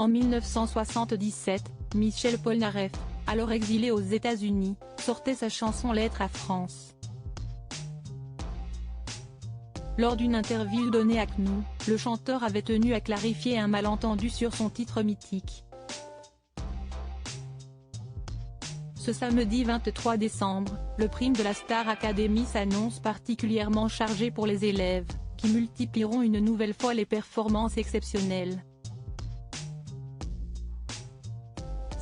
En 1977, Michel Polnareff, alors exilé aux États-Unis, sortait sa chanson Lettre à France. Lors d'une interview donnée à CNOU, le chanteur avait tenu à clarifier un malentendu sur son titre mythique. Ce samedi 23 décembre, le prix de la Star Academy s'annonce particulièrement chargé pour les élèves, qui multiplieront une nouvelle fois les performances exceptionnelles.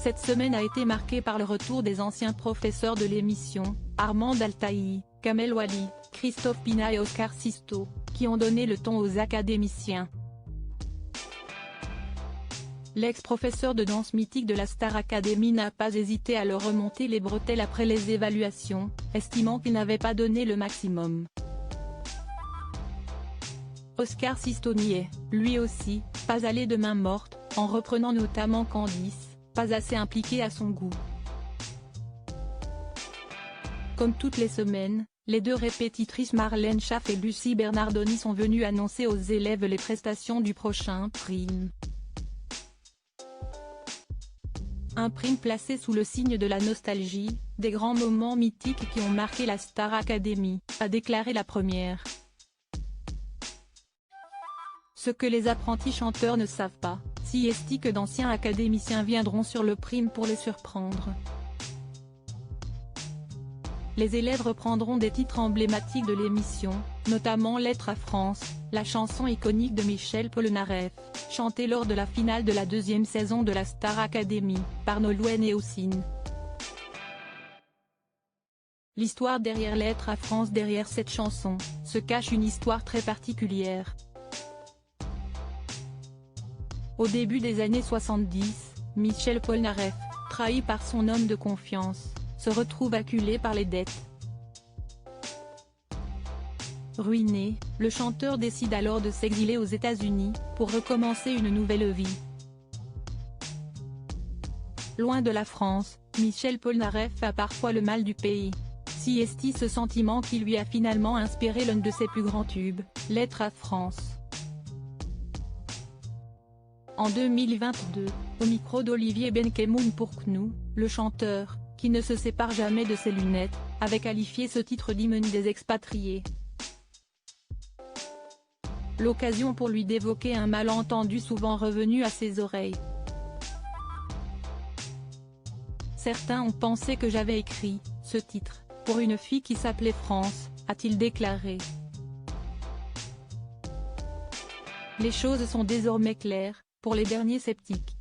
Cette semaine a été marquée par le retour des anciens professeurs de l'émission, Armand Altaï, Kamel Wally, Christophe Pina et Oscar Sisto, qui ont donné le ton aux académiciens. L'ex-professeur de danse mythique de la Star Academy n'a pas hésité à leur remonter les bretelles après les évaluations, estimant qu'il n'avait pas donné le maximum. Oscar Sisto n'y est, lui aussi, pas allé de main morte, en reprenant notamment Candice, pas assez impliquée à son goût. Comme toutes les semaines, les deux répétitrices Marlène Schaff et Lucie Bernardoni sont venues annoncer aux élèves les prestations du prochain prime. Un prime placé sous le signe de la nostalgie, des grands moments mythiques qui ont marqué la Star Academy, a déclaré la première. Ce que les apprentis chanteurs ne savent pas, si est que d'anciens académiciens viendront sur le prime pour les surprendre. Les élèves reprendront des titres emblématiques de l'émission, notamment Lettre à France, la chanson iconique de Michel Polnareff, chantée lors de la finale de la deuxième saison de la Star Academy, par Nolwenn et Ossine. L'histoire derrière Lettre à France. Derrière cette chanson, se cache une histoire très particulière. Au début des années 70, Michel Polnareff, trahi par son homme de confiance, se retrouve acculé par les dettes. Ruiné, le chanteur décide alors de s'exiler aux États-Unis, pour recommencer une nouvelle vie. Loin de la France, Michel Polnareff a parfois le mal du pays. Si est ce sentiment qui lui a finalement inspiré l'un de ses plus grands tubes, Lettre à France. En 2022, au micro d'Olivier Benkemoun pour CNOU, le chanteur, qui ne se sépare jamais de ses lunettes, avait qualifié ce titre d'hymne des expatriés. L'occasion pour lui d'évoquer un malentendu souvent revenu à ses oreilles. Certains ont pensé que j'avais écrit ce titre pour une fille qui s'appelait France, a-t-il déclaré. Les choses sont désormais claires, pour les derniers sceptiques.